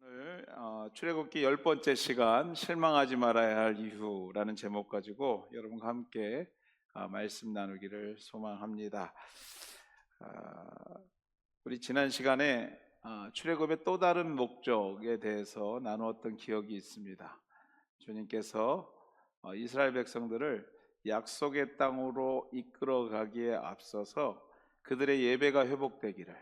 오늘 출애굽기 10번째 시간 실망하지 말아야 할 이유라는 제목 가지고 여러분과 함께 말씀 나누기를 소망합니다. 아, 우리 지난 시간에 출애굽의 또 다른 목적에 대해서 나누었던 기억이 있습니다. 주님께서 이스라엘 백성들을 약속의 땅으로 이끌어가기에 앞서서 그들의 예배가 회복되기를,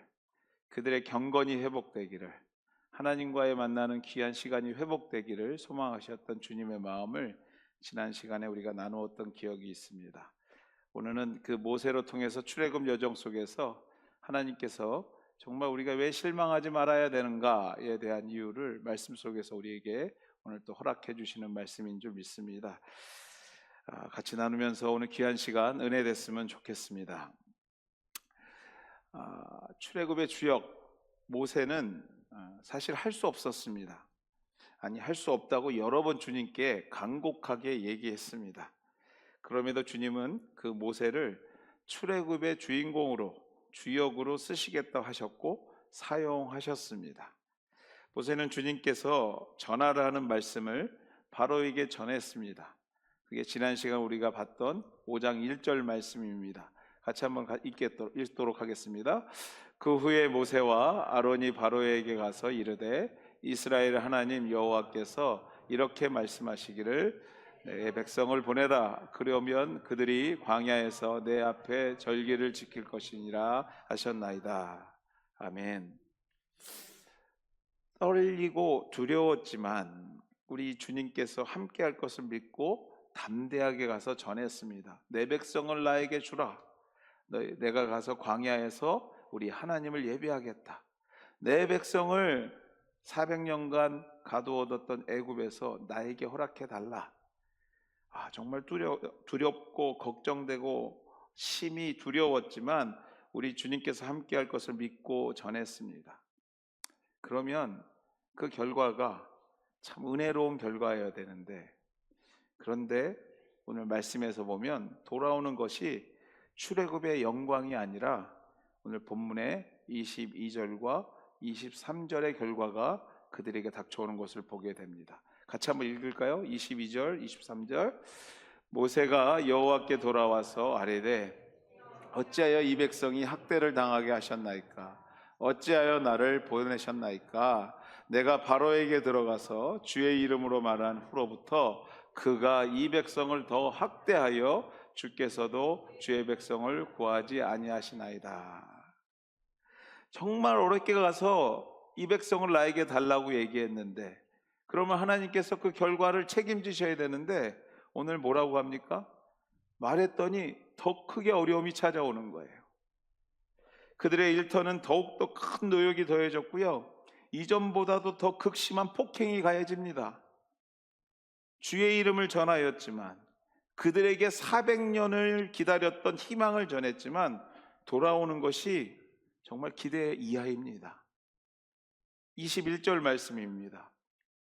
그들의 경건이 회복되기를, 하나님과의 만나는 귀한 시간이 회복되기를 소망하셨던 주님의 마음을 지난 시간에 우리가 나누었던 기억이 있습니다. 오늘은 그 모세로 통해서 출애굽 여정 속에서 하나님께서 정말 우리가 왜 실망하지 말아야 되는가에 대한 이유를 말씀 속에서 우리에게 오늘 또 허락해 주시는 말씀인 줄 믿습니다. 같이 나누면서 오늘 귀한 시간 은혜 됐으면 좋겠습니다. 출애굽의 주역 모세는 사실 할 수 없었습니다. 아니, 할 수 없다고 여러 번 주님께 간곡하게 얘기했습니다. 그럼에도 주님은 그 모세를 출애굽의 주인공으로, 주역으로 쓰시겠다 하셨고 사용하셨습니다. 모세는 주님께서 전하라 하는 말씀을 바로에게 전했습니다. 그게 지난 시간 우리가 봤던 5장 1절 말씀입니다. 같이 한번 읽도록 하겠습니다. 그 후에 모세와 아론이 바로에게 가서 이르되 이스라엘 하나님 여호와께서 이렇게 말씀하시기를 내 백성을 보내라. 그러면 그들이 광야에서 내 앞에 절기를 지킬 것이니라 하셨나이다. 아멘. 떨리고 두려웠지만 우리 주님께서 함께할 것을 믿고 담대하게 가서 전했습니다. 내 백성을 나에게 주라. 내가 가서 광야에서 우리 하나님을 예배하겠다. 내 백성을 400년간 가두어뒀던 애굽에서 나에게 허락해 달라. 정말 두렵고 걱정되고 심히 두려웠지만 우리 주님께서 함께할 것을 믿고 전했습니다. 그러면 그 결과가 참 은혜로운 결과여야 되는데, 그런데 오늘 말씀에서 보면 돌아오는 것이 출애굽의 영광이 아니라 오늘 본문의 22절과 23절의 결과가 그들에게 닥쳐오는 것을 보게 됩니다. 같이 한번 읽을까요? 22절, 23절. 모세가 여호와께 돌아와서 아뢰되 어찌하여 이 백성이 학대를 당하게 하셨나이까? 어찌하여 나를 보내셨나이까? 내가 바로에게 들어가서 주의 이름으로 말한 후로부터 그가 이 백성을 더 학대하여 주께서도 주의 백성을 구하지 아니하시나이다. 정말 어렵게 가서 이 백성을 나에게 달라고 얘기했는데, 그러면 하나님께서 그 결과를 책임지셔야 되는데 오늘 뭐라고 합니까? 말했더니 더 크게 어려움이 찾아오는 거예요. 그들의 일터는 더욱더 큰 노역이 더해졌고요, 이전보다도 더 극심한 폭행이 가해집니다. 주의 이름을 전하였지만, 그들에게 400년을 기다렸던 희망을 전했지만 돌아오는 것이 정말 기대 이하입니다. 21절 말씀입니다.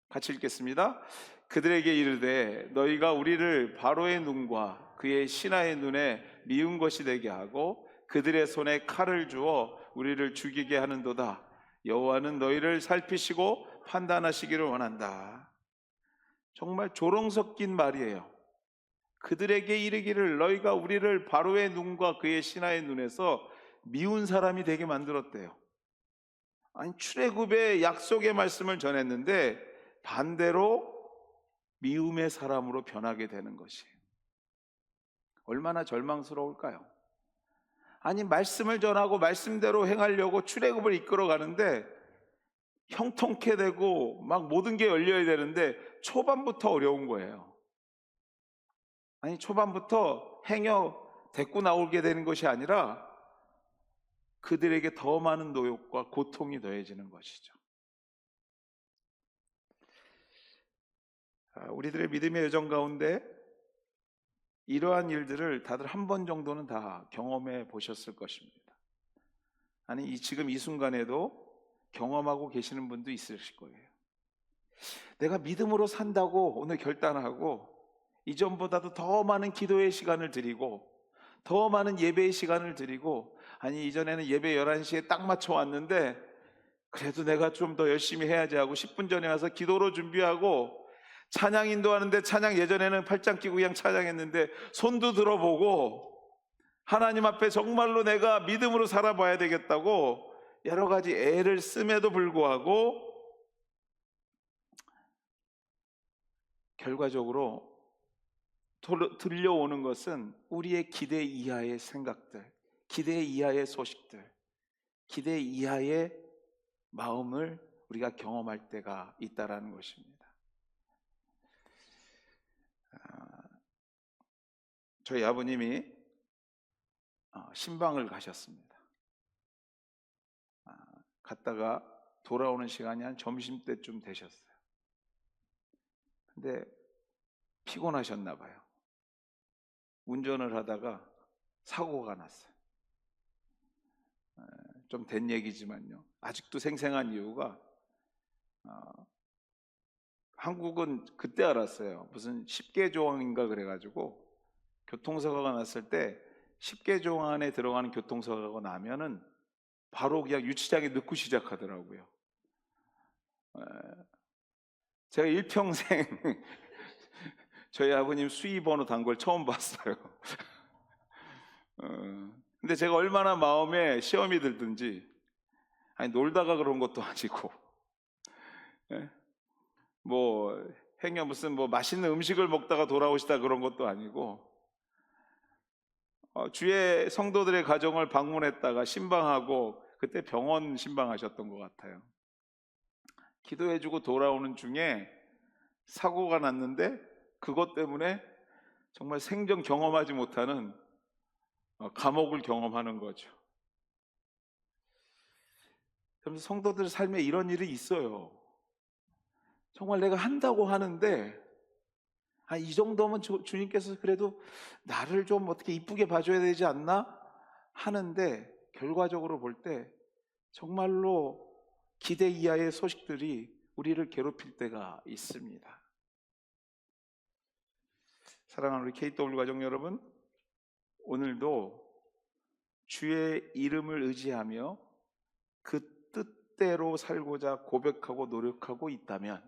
같이 읽겠습니다. 그들에게 이르되 너희가 우리를 바로의 눈과 그의 신하의 눈에 미운 것이 되게 하고 그들의 손에 칼을 주어 우리를 죽이게 하는도다. 여호와는 너희를 살피시고 판단하시기를 원한다. 정말 조롱 섞인 말이에요. 그들에게 이르기를 너희가 우리를 바로의 눈과 그의 신하의 눈에서 미운 사람이 되게 만들었대요. 아니, 출애굽의 약속의 말씀을 전했는데 반대로 미움의 사람으로 변하게 되는 것이 얼마나 절망스러울까요? 아니, 말씀을 전하고 말씀대로 행하려고 출애굽을 이끌어 가는데 형통케 되고 막 모든 게 열려야 되는데 초반부터 어려운 거예요. 아니, 초반부터 행여 데리고 나오게 되는 것이 아니라 그들에게 더 많은 노역과 고통이 더해지는 것이죠. 우리들의 믿음의 여정 가운데 이러한 일들을 다들 한 번 정도는 다 경험해 보셨을 것입니다. 아니, 지금 이 순간에도 경험하고 계시는 분도 있으실 거예요. 내가 믿음으로 산다고 오늘 결단하고 이전보다도 더 많은 기도의 시간을 드리고 더 많은 예배의 시간을 드리고, 아니, 이전에는 예배 11시에 딱 맞춰 왔는데 그래도 내가 좀 더 열심히 해야지 하고 10분 전에 와서 기도로 준비하고 찬양 인도하는데, 찬양 예전에는 팔짱 끼고 그냥 찬양했는데 손도 들어보고 하나님 앞에 정말로 내가 믿음으로 살아봐야 되겠다고 여러 가지 애를 씀에도 불구하고 결과적으로 들려오는 것은 우리의 기대 이하의 생각들, 기대 이하의 소식들, 기대 이하의 마음을 우리가 경험할 때가 있다라는 것입니다. 저희 아버님이 신방을 가셨습니다. 갔다가 돌아오는 시간이 한 점심때쯤 되셨어요. 근데 피곤하셨나 봐요. 운전을 하다가 사고가 났어요. 좀 된 얘기지만요, 아직도 생생한 이유가 한국은 그때 알았어요. 무슨 10개 조항인가 그래가지고 교통사고가 났을 때 10개 조항 안에 들어가는 교통사고가 나면은 바로 그냥 유치장에 넣고 시작하더라고요. 제가 일평생 저희 아버님 수의번호 단 걸 처음 봤어요. 근데 제가 얼마나 마음에 시험이 들든지, 아니 놀다가 그런 것도 아니고, 뭐 행여 무슨 뭐 맛있는 음식을 먹다가 돌아오시다 그런 것도 아니고, 주의 성도들의 가정을 방문했다가 신방하고, 그때 병원 신방하셨던 것 같아요. 기도해주고 돌아오는 중에 사고가 났는데 그것 때문에 정말 생전 경험하지 못하는 감옥을 경험하는 거죠. 그래서 성도들 삶에 이런 일이 있어요. 정말 내가 한다고 하는데 이 정도면 주님께서 그래도 나를 좀 어떻게 이쁘게 봐줘야 되지 않나 하는데, 결과적으로 볼 때 정말로 기대 이하의 소식들이 우리를 괴롭힐 때가 있습니다. 사랑하는 우리 KW 가족 여러분, 오늘도 주의 이름을 의지하며 그 뜻대로 살고자 고백하고 노력하고 있다면,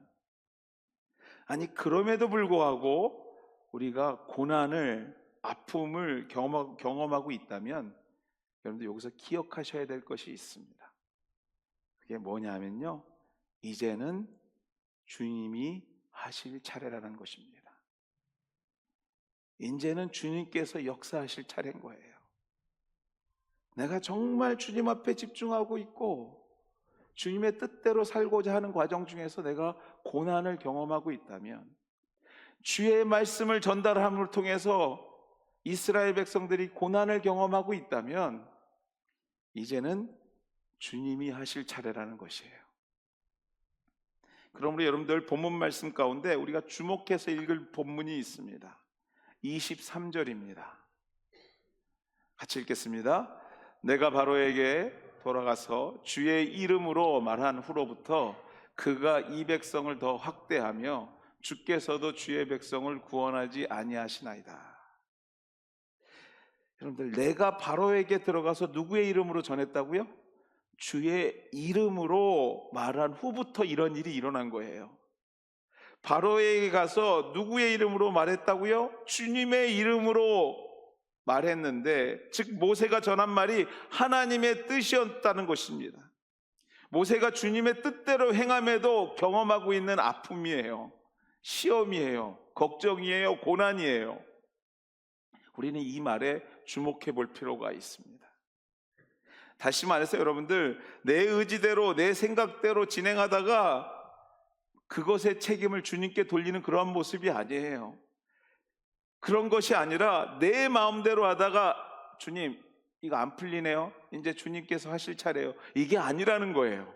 아니 그럼에도 불구하고 우리가 고난을, 아픔을 경험하고 있다면, 여러분들 여기서 기억하셔야 될 것이 있습니다. 그게 뭐냐면요, 이제는 주님이 하실 차례라는 것입니다. 이제는 주님께서 역사하실 차례인 거예요. 내가 정말 주님 앞에 집중하고 있고 주님의 뜻대로 살고자 하는 과정 중에서 내가 고난을 경험하고 있다면, 주의 말씀을 전달함을 통해서 이스라엘 백성들이 고난을 경험하고 있다면, 이제는 주님이 하실 차례라는 것이에요. 그러므로 여러분들 본문 말씀 가운데 우리가 주목해서 읽을 본문이 있습니다. 23절입니다. 같이 읽겠습니다. 내가 바로에게 돌아가서 주의 이름으로 말한 후로부터 그가 이 백성을 더 확대하며 주께서도 주의 백성을 구원하지 아니하시나이다. 여러분들, 내가 바로에게 들어가서 누구의 이름으로 전했다고요? 주의 이름으로 말한 후부터 이런 일이 일어난 거예요. 바로에게 가서 누구의 이름으로 말했다고요? 주님의 이름으로 말했는데, 즉 모세가 전한 말이 하나님의 뜻이었다는 것입니다. 모세가 주님의 뜻대로 행함에도 경험하고 있는 아픔이에요. 시험이에요. 걱정이에요. 고난이에요. 우리는 이 말에 주목해 볼 필요가 있습니다. 다시 말해서 여러분들, 내 의지대로 내 생각대로 진행하다가 그것의 책임을 주님께 돌리는 그러한 모습이 아니에요. 그런 것이 아니라 내 마음대로 하다가 주님 이거 안 풀리네요, 이제 주님께서 하실 차례예요, 이게 아니라는 거예요.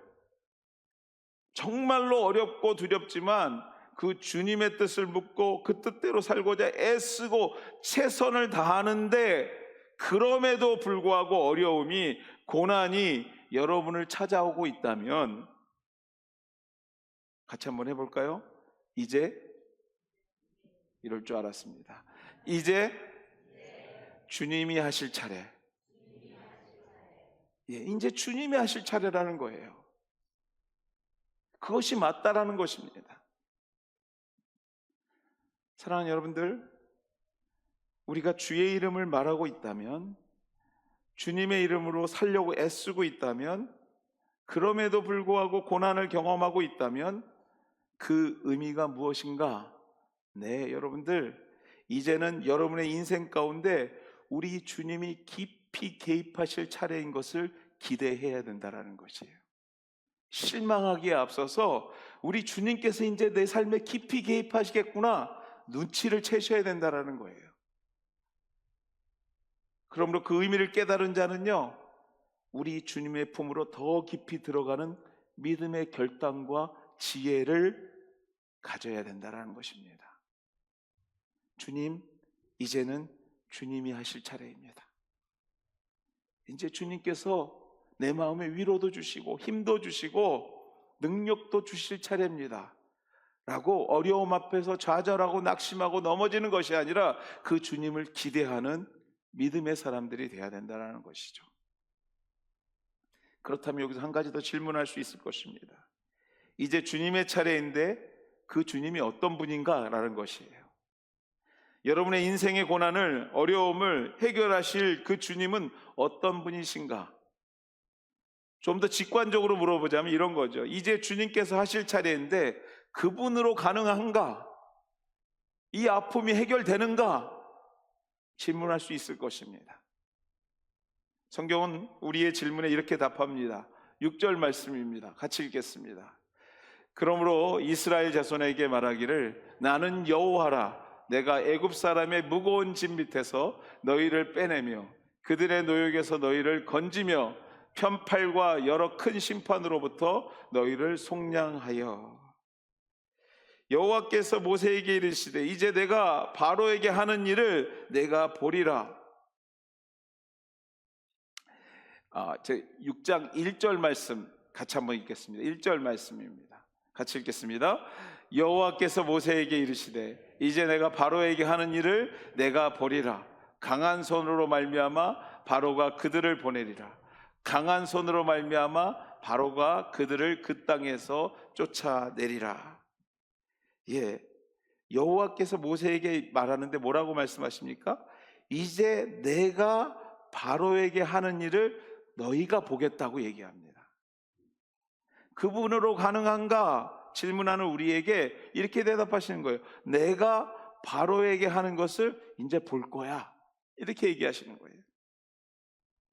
정말로 어렵고 두렵지만 그 주님의 뜻을 묻고 그 뜻대로 살고자 애쓰고 최선을 다하는데, 그럼에도 불구하고 어려움이, 고난이 여러분을 찾아오고 있다면 같이 한번 해볼까요? 이제 이럴 줄 알았습니다. 이제 주님이 하실 차례. 이제 주님이 하실 차례라는 거예요. 그것이 맞다라는 것입니다. 사랑하는 여러분들, 우리가 주의 이름을 말하고 있다면, 주님의 이름으로 살려고 애쓰고 있다면, 그럼에도 불구하고 고난을 경험하고 있다면 그 의미가 무엇인가? 네, 여러분들, 이제는 여러분의 인생 가운데 우리 주님이 깊이 개입하실 차례인 것을 기대해야 된다는 것이에요. 실망하기에 앞서서 우리 주님께서 이제 내 삶에 깊이 개입하시겠구나, 눈치를 채셔야 된다는 거예요. 그러므로 그 의미를 깨달은 자는요, 우리 주님의 품으로 더 깊이 들어가는 믿음의 결단과 지혜를 가져야 된다는 것입니다. 주님, 이제는 주님이 하실 차례입니다. 이제 주님께서 내 마음에 위로도 주시고 힘도 주시고 능력도 주실 차례입니다 라고 어려움 앞에서 좌절하고 낙심하고 넘어지는 것이 아니라 그 주님을 기대하는 믿음의 사람들이 되어야 된다는 것이죠. 그렇다면 여기서 한 가지 더 질문할 수 있을 것입니다. 이제 주님의 차례인데 그 주님이 어떤 분인가? 라는 것이에요. 여러분의 인생의 고난을, 어려움을 해결하실 그 주님은 어떤 분이신가? 좀 더 직관적으로 물어보자면 이런 거죠. 이제 주님께서 하실 차례인데 그분으로 가능한가? 이 아픔이 해결되는가? 질문할 수 있을 것입니다. 성경은 우리의 질문에 이렇게 답합니다. 6절 말씀입니다. 같이 읽겠습니다. 그러므로 이스라엘 자손에게 말하기를 나는 여호와라. 내가 애굽 사람의 무거운 짐 밑에서 너희를 빼내며 그들의 노역에서 너희를 건지며 편팔과 여러 큰 심판으로부터 너희를 속량하여. 여호와께서 모세에게 이르시되 이제 내가 바로에게 하는 일을 내가 보리라. 6장 1절 말씀 같이 한번 읽겠습니다. 1절 말씀입니다. 같이 읽겠습니다. 여호와께서 모세에게 이르시되 이제 내가 바로에게 하는 일을 내가 보리라. 강한 손으로 말미암아 바로가 그들을 보내리라. 강한 손으로 말미암아 바로가 그들을 그 땅에서 쫓아내리라. 예, 여호와께서 모세에게 말하는데 뭐라고 말씀하십니까? 이제 내가 바로에게 하는 일을 너희가 보겠다고 얘기합니다. 그분으로 가능한가? 질문하는 우리에게 이렇게 대답하시는 거예요. 내가 바로에게 하는 것을 이제 볼 거야. 이렇게 얘기하시는 거예요.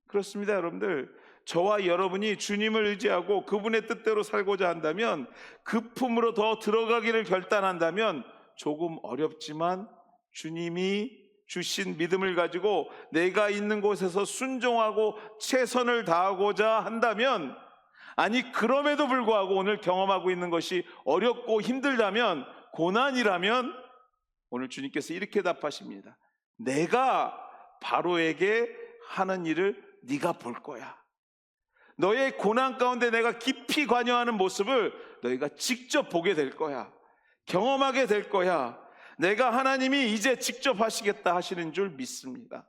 그렇습니다, 여러분들. 저와 여러분이 주님을 의지하고 그분의 뜻대로 살고자 한다면, 그 품으로 더 들어가기를 결단한다면 조금 어렵지만 주님이 주신 믿음을 가지고 내가 있는 곳에서 순종하고 최선을 다하고자 한다면, 아니 그럼에도 불구하고 오늘 경험하고 있는 것이 어렵고 힘들다면, 고난이라면 오늘 주님께서 이렇게 답하십니다. 내가 바로에게 하는 일을 네가 볼 거야. 너의 고난 가운데 내가 깊이 관여하는 모습을 너희가 직접 보게 될 거야. 경험하게 될 거야. 내가 하나님이 이제 직접 하시겠다 하시는 줄 믿습니다.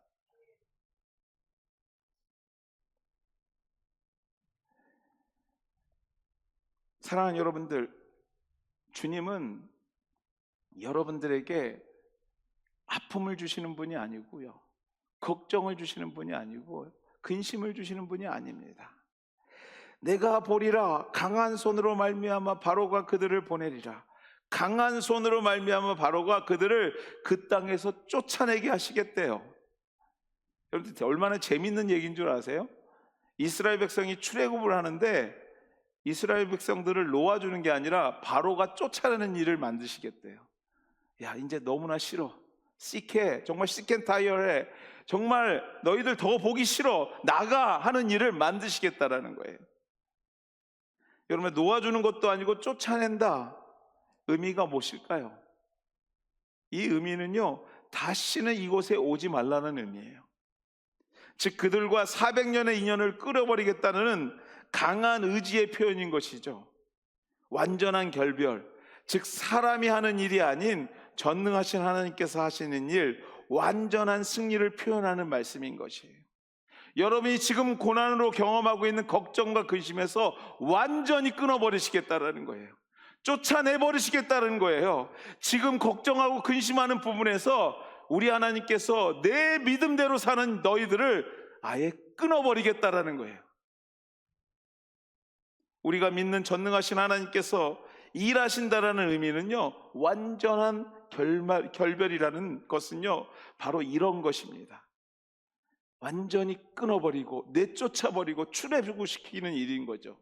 사랑하는 여러분들, 주님은 여러분들에게 아픔을 주시는 분이 아니고요, 걱정을 주시는 분이 아니고 근심을 주시는 분이 아닙니다. 내가 보리라. 강한 손으로 말미암아 바로가 그들을 보내리라. 강한 손으로 말미암아 바로가 그들을 그 땅에서 쫓아내게 하시겠대요. 여러분들 얼마나 재밌는 얘기인 줄 아세요? 이스라엘 백성이 출애굽을 하는데 이스라엘 백성들을 놓아주는 게 아니라 바로가 쫓아내는 일을 만드시겠대요. 야, 이제 너무나 싫어. 시크해. 정말 시켄타이어해. 정말 너희들 더 보기 싫어. 나가 하는 일을 만드시겠다라는 거예요. 여러분, 놓아주는 것도 아니고 쫓아낸다. 의미가 무엇일까요? 이 의미는요, 다시는 이곳에 오지 말라는 의미예요. 즉 그들과 400년의 인연을 끊어버리겠다는 강한 의지의 표현인 것이죠. 완전한 결별, 즉 사람이 하는 일이 아닌 전능하신 하나님께서 하시는 일, 완전한 승리를 표현하는 말씀인 것이에요. 여러분이 지금 고난으로 경험하고 있는 걱정과 근심에서 완전히 끊어버리시겠다라는 거예요. 쫓아내버리시겠다는 거예요. 지금 걱정하고 근심하는 부분에서 우리 하나님께서 내 믿음대로 사는 너희들을 아예 끊어버리겠다라는 거예요. 우리가 믿는 전능하신 하나님께서 일하신다라는 의미는요, 완전한 결별이라는 것은요, 바로 이런 것입니다. 완전히 끊어버리고 내쫓아버리고 출애굽시키는 일인 거죠.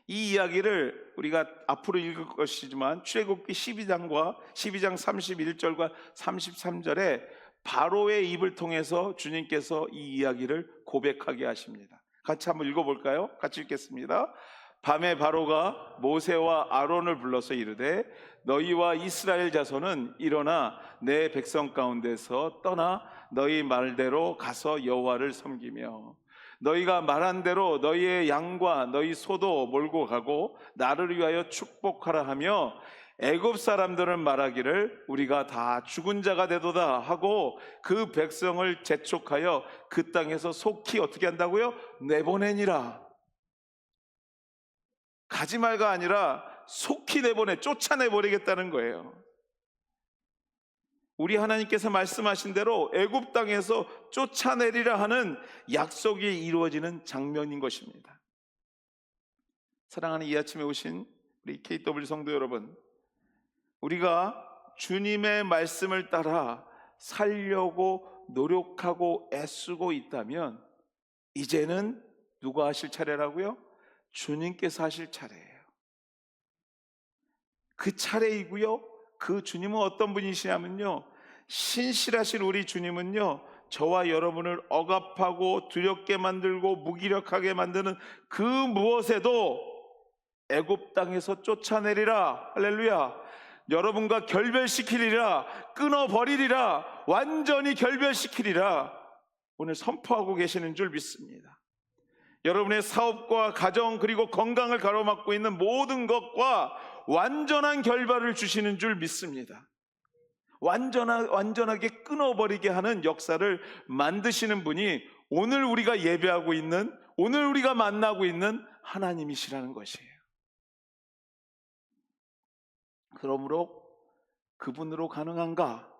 이 이야기를 우리가 앞으로 읽을 것이지만 출애굽기 12장 31절과 33절에 바로의 입을 통해서 주님께서 이 이야기를 고백하게 하십니다. 같이 한번 읽어볼까요? 같이 읽겠습니다. 밤에 바로가 모세와 아론을 불러서 이르되 너희와 이스라엘 자손은 일어나 내 백성 가운데서 떠나 너희 말대로 가서 여호와를 섬기며 너희가 말한 대로 너희의 양과 너희 소도 몰고 가고 나를 위하여 축복하라 하며 애굽 사람들은 말하기를 우리가 다 죽은 자가 되도다 하고 그 백성을 재촉하여 그 땅에서 속히 어떻게 한다고요? 내보내니라. 가지 말가 아니라 속히 쫓아내버리겠다는 거예요. 우리 하나님께서 말씀하신 대로 애굽 땅에서 쫓아내리라 하는 약속이 이루어지는 장면인 것입니다. 사랑하는 이 아침에 오신 우리 KW 성도 여러분, 우리가 주님의 말씀을 따라 살려고 노력하고 애쓰고 있다면 이제는 누가 하실 차례라고요? 주님께서 하실 차례예요. 그 차례이고요. 그 주님은 어떤 분이시냐면요, 신실하신 우리 주님은요, 저와 여러분을 억압하고 두렵게 만들고 무기력하게 만드는 그 무엇에도 애굽 땅에서 쫓아내리라, 할렐루야, 여러분과 결별시키리라, 끊어버리리라, 완전히 결별시키리라 오늘 선포하고 계시는 줄 믿습니다. 여러분의 사업과 가정 그리고 건강을 가로막고 있는 모든 것과 완전한 결별을 주시는 줄 믿습니다. 완전하게 끊어버리게 하는 역사를 만드시는 분이 오늘 우리가 예배하고 있는, 오늘 우리가 만나고 있는 하나님이시라는 것이에요. 그러므로 그분으로 가능한가?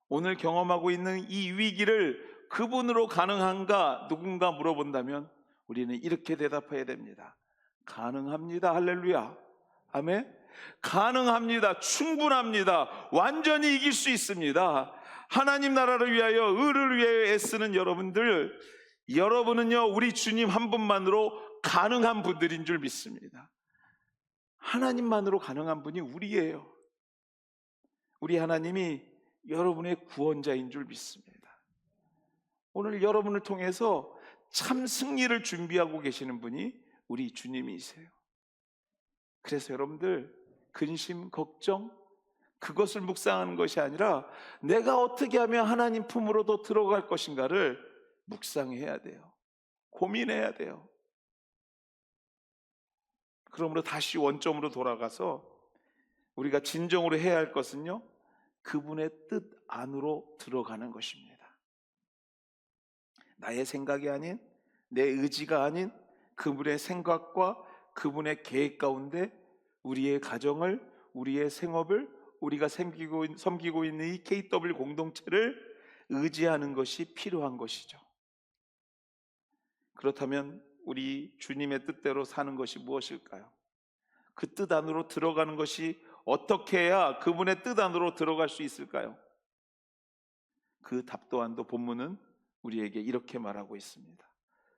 오늘 경험하고 있는 이 위기를 그분으로 가능한가? 누군가 물어본다면 우리는 이렇게 대답해야 됩니다. 가능합니다. 할렐루야. 아멘. 가능합니다. 충분합니다. 완전히 이길 수 있습니다. 하나님 나라를 위하여, 의를 위하여 애쓰는 여러분들, 여러분은요, 우리 주님 한 분만으로 가능한 분들인 줄 믿습니다. 하나님만으로 가능한 분이 우리예요. 우리 하나님이 여러분의 구원자인 줄 믿습니다. 오늘 여러분을 통해서 참 승리를 준비하고 계시는 분이 우리 주님이세요. 그래서 여러분들 근심, 걱정 그것을 묵상하는 것이 아니라 내가 어떻게 하면 하나님 품으로도 들어갈 것인가를 묵상해야 돼요. 고민해야 돼요. 그러므로 다시 원점으로 돌아가서 우리가 진정으로 해야 할 것은요, 그분의 뜻 안으로 들어가는 것입니다. 나의 생각이 아닌, 내 의지가 아닌 그분의 생각과 그분의 계획 가운데 우리의 가정을, 우리의 생업을, 우리가 섬기고 있는 이 KW 공동체를 의지하는 것이 필요한 것이죠. 그렇다면 우리 주님의 뜻대로 사는 것이 무엇일까요? 그 뜻 안으로 들어가는 것이 어떻게 해야 그분의 뜻 안으로 들어갈 수 있을까요? 그 답 또한도 본문은 우리에게 이렇게 말하고 있습니다.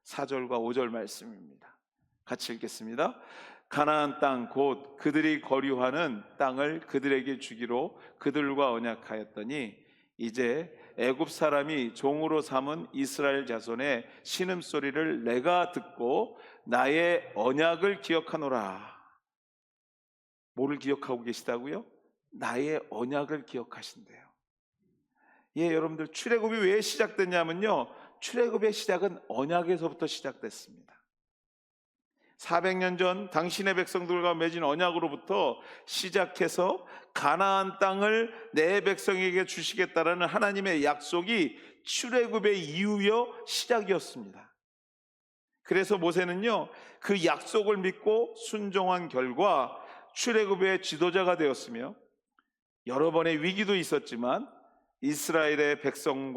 4절과 5절 말씀입니다. 같이 읽겠습니다. 가나안 땅 곧 그들이 거류하는 땅을 그들에게 주기로 그들과 언약하였더니 이제 애굽 사람이 종으로 삼은 이스라엘 자손의 신음소리를 내가 듣고 나의 언약을 기억하노라. 뭐를 기억하고 계시다고요? 나의 언약을 기억하신대요. 예, 여러분들 출애굽이 왜 시작됐냐면요, 출애굽의 시작은 언약에서부터 시작됐습니다. 400년 전 당신의 백성들과 맺은 언약으로부터 시작해서 가나안 땅을 내 백성에게 주시겠다라는 하나님의 약속이 출애굽의 이유여 시작이었습니다. 그래서 모세는요, 그 약속을 믿고 순종한 결과 출애굽의 지도자가 되었으며, 여러 번의 위기도 있었지만 이스라엘 백성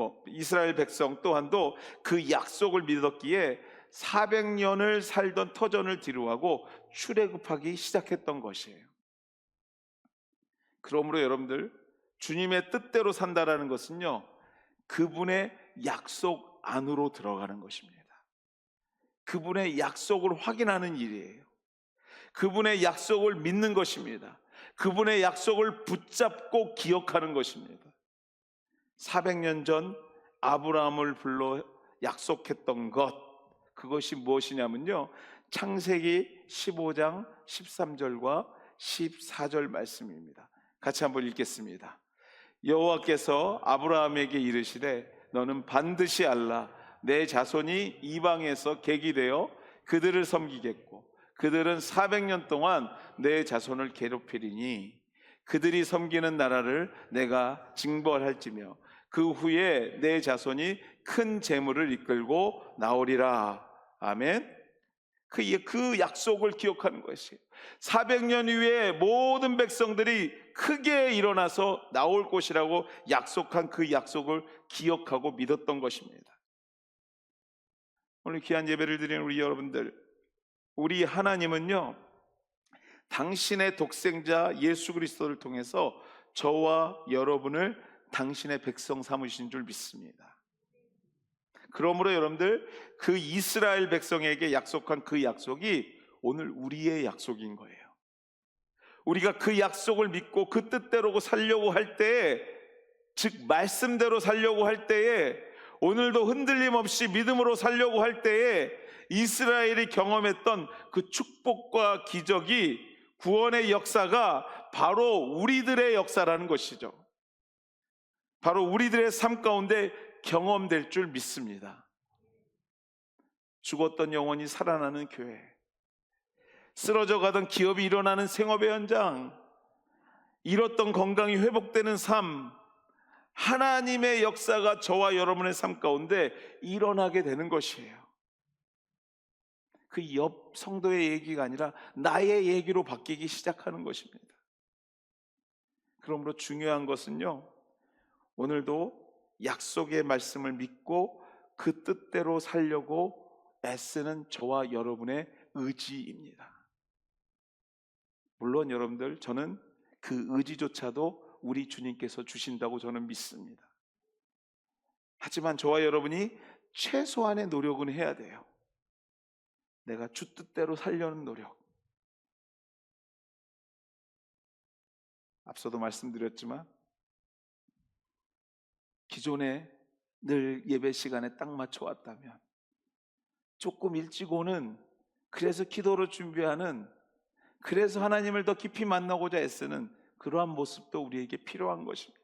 또한도 그 약속을 믿었기에 400년을 살던 터전을 뒤로하고 출애굽하기 시작했던 것이에요. 그러므로 여러분들, 주님의 뜻대로 산다라는 것은요, 그분의 약속 안으로 들어가는 것입니다. 그분의 약속을 확인하는 일이에요. 그분의 약속을 믿는 것입니다. 그분의 약속을 붙잡고 기억하는 것입니다. 400년 전 아브라함을 불러 약속했던 것, 그것이 무엇이냐면요, 창세기 15장 13절과 14절 말씀입니다. 같이 한번 읽겠습니다. 여호와께서 아브라함에게 이르시되 너는 반드시 알라. 내 자손이 이방에서 객이 되어 그들을 섬기겠고 그들은 400년 동안 내 자손을 괴롭히리니 그들이 섬기는 나라를 내가 징벌할지며 그 후에 내 자손이 큰 재물을 이끌고 나오리라. 아멘. 그 약속을 기억하는 것이에요. 400년 후에 모든 백성들이 크게 일어나서 나올 것이라고 약속한 그 약속을 기억하고 믿었던 것입니다. 오늘 귀한 예배를 드리는 우리 여러분들, 우리 하나님은요, 당신의 독생자 예수 그리스도를 통해서 저와 여러분을 당신의 백성 삼으신 줄 믿습니다. 그러므로 여러분들, 그 이스라엘 백성에게 약속한 그 약속이 오늘 우리의 약속인 거예요. 우리가 그 약속을 믿고 그 뜻대로 살려고 할 때에, 즉 말씀대로 살려고 할 때에, 오늘도 흔들림 없이 믿음으로 살려고 할 때에 이스라엘이 경험했던 그 축복과 기적이, 구원의 역사가 바로 우리들의 역사라는 것이죠. 바로 우리들의 삶 가운데 경험될 줄 믿습니다. 죽었던 영혼이 살아나는 교회, 쓰러져 가던 기업이 일어나는 생업의 현장, 잃었던 건강이 회복되는 삶, 하나님의 역사가 저와 여러분의 삶 가운데 일어나게 되는 것이에요. 그 옆 성도의 얘기가 아니라 나의 얘기로 바뀌기 시작하는 것입니다. 그러므로 중요한 것은요, 오늘도 약속의 말씀을 믿고 그 뜻대로 살려고 애쓰는 저와 여러분의 의지입니다. 물론 여러분들, 저는 그 의지조차도 우리 주님께서 주신다고 저는 믿습니다. 하지만 저와 여러분이 최소한의 노력은 해야 돼요. 내가 주 뜻대로 살려는 노력. 앞서도 말씀드렸지만 기존에 늘 예배 시간에 딱 맞춰 왔다면, 조금 일찍 오는, 그래서 기도로 준비하는, 그래서 하나님을 더 깊이 만나고자 애쓰는 그러한 모습도 우리에게 필요한 것입니다.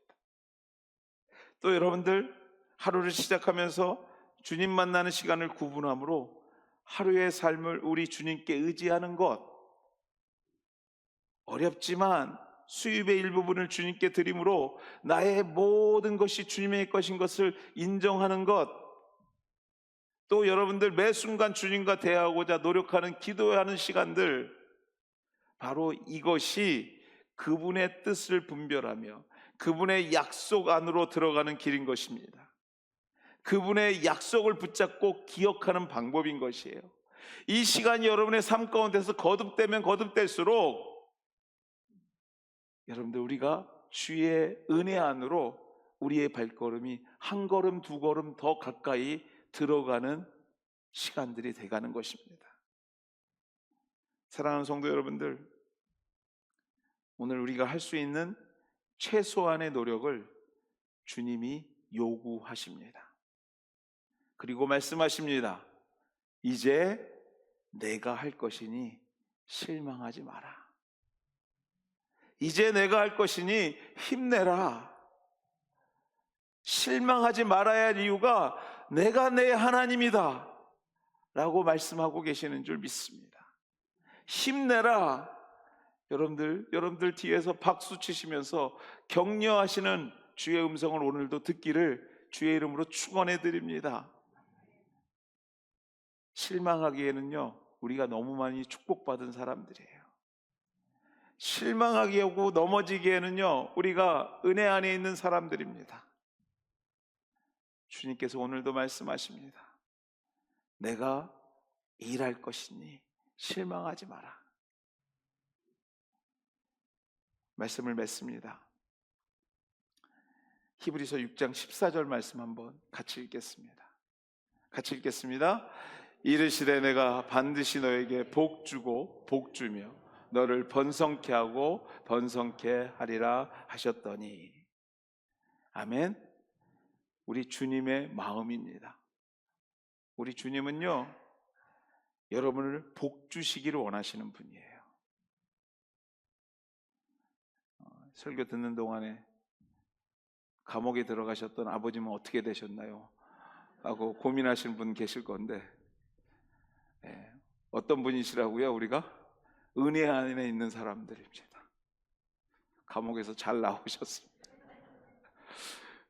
또 여러분들, 하루를 시작하면서 주님 만나는 시간을 구분함으로 하루의 삶을 우리 주님께 의지하는 것, 어렵지만 수입의 일부분을 주님께 드림으로 나의 모든 것이 주님의 것인 것을 인정하는 것, 또 여러분들 매 순간 주님과 대화하고자 노력하는 기도하는 시간들, 바로 이것이 그분의 뜻을 분별하며 그분의 약속 안으로 들어가는 길인 것입니다. 그분의 약속을 붙잡고 기억하는 방법인 것이에요. 이 시간이 여러분의 삶 가운데서 거듭되면 거듭될수록 여러분들, 우리가 주의 은혜 안으로 우리의 발걸음이 한 걸음 두 걸음 더 가까이 들어가는 시간들이 돼가는 것입니다. 사랑하는 성도 여러분들, 오늘 우리가 할 수 있는 최소한의 노력을 주님이 요구하십니다. 그리고 말씀하십니다. 이제 내가 할 것이니 실망하지 마라. 이제 내가 할 것이니 힘내라. 실망하지 말아야 할 이유가 내가 내 하나님이다 라고 말씀하고 계시는 줄 믿습니다. 힘내라. 여러분들 뒤에서 박수 치시면서 격려하시는 주의 음성을 오늘도 듣기를 주의 이름으로 축원해 드립니다. 실망하기에는요, 우리가 너무 많이 축복받은 사람들이에요. 실망하게 하고 넘어지기에는요, 우리가 은혜 안에 있는 사람들입니다. 주님께서 오늘도 말씀하십니다. 내가 일할 것이니 실망하지 마라. 말씀을 맺습니다. 히브리서 6장 14절 말씀 한번 같이 읽겠습니다. 같이 읽겠습니다. 이르시되 내가 반드시 너에게 복 주고 복 주며 너를 번성케 하고 번성케 하리라 하셨더니. 아멘. 우리 주님의 마음입니다. 우리 주님은요, 여러분을 복 주시기를 원하시는 분이에요. 설교 듣는 동안에 감옥에 들어가셨던 아버님은 어떻게 되셨나요? 하고 고민하시는 분 계실 건데, 어떤 분이시라고요? 우리가 은혜 안에 있는 사람들입니다. 감옥에서 잘 나오셨습니다.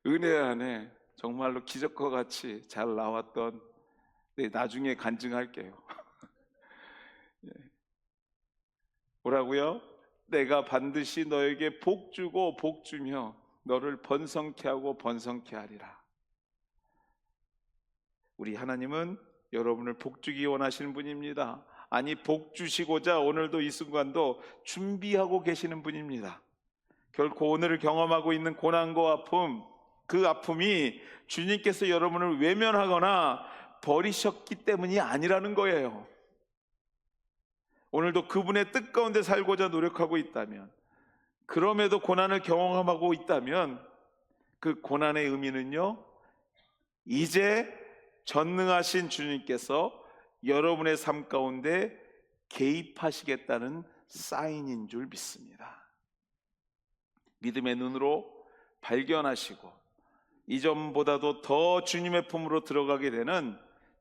은혜 안에 정말로 기적과 같이 잘 나왔던, 나중에 간증할게요. 뭐라고요? 내가 반드시 너에게 복 주고 복 주며 너를 번성케 하고 번성케 하리라. 우리 하나님은 여러분을 복 주기 원하시는 분입니다. 아니, 복 주시고자 오늘도 이 순간도 준비하고 계시는 분입니다. 결코 오늘을 경험하고 있는 고난과 아픔, 그 아픔이 주님께서 여러분을 외면하거나 버리셨기 때문이 아니라는 거예요. 오늘도 그분의 뜻 가운데 살고자 노력하고 있다면, 그럼에도 고난을 경험하고 있다면, 그 고난의 의미는요, 이제 전능하신 주님께서 여러분의 삶 가운데 개입하시겠다는 사인인 줄 믿습니다. 믿음의 눈으로 발견하시고 이전보다도 더 주님의 품으로 들어가게 되는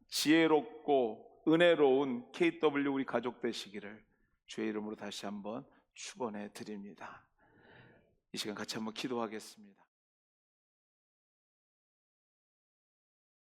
지혜롭고 은혜로운 KW 우리 가족 되시기를 주의 이름으로 다시 한번 축원해 드립니다. 이 시간 같이 한번 기도하겠습니다.